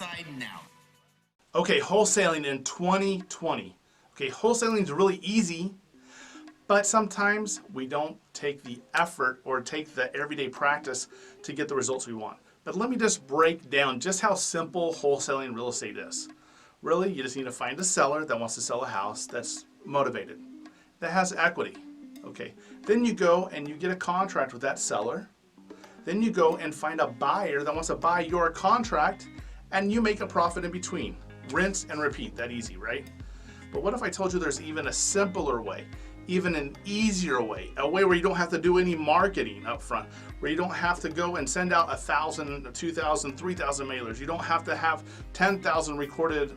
inside now. Okay, wholesaling in 2020. Okay, wholesaling is really easy, but sometimes we don't take the effort or take the everyday practice to get the results we want. But let me just break down just how simple wholesaling real estate is. Really, you just need to find a seller that wants to sell a house that's motivated, that has equity. Okay, then you go and you get a contract with that seller. Then you go and find a buyer that wants to buy your contract, and you make a profit in between. Rinse and repeat, that easy, right? But what if I told you there's even a simpler way, even an easier way, a way where you don't have to do any marketing up front, where you don't have to go and send out 1,000, 2,000, 3,000 mailers. You don't have to have 10,000 recorded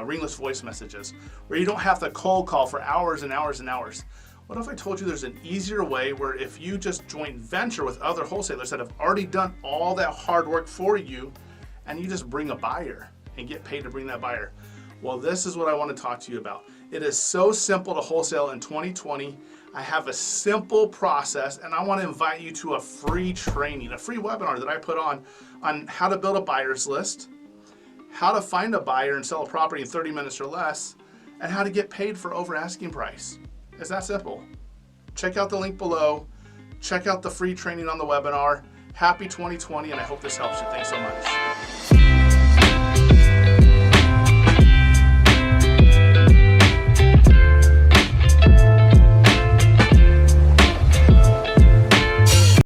ringless voice messages, where you don't have to cold call for hours and hours and hours. What if I told you there's an easier way where if you just joint venture with other wholesalers that have already done all that hard work for you, and you just bring a buyer and get paid to bring that buyer? Well, this is what I want to talk to you about. It is so simple to wholesale in 2020. I have a simple process, and I want to invite you to a free training, a free webinar that I put on how to build a buyer's list, how to find a buyer and sell a property in 30 minutes or less, and how to get paid for over asking price. It's that simple. Check out the link below. Check out the free training on the webinar. Happy 2020, and I hope this helps you. Thanks so much.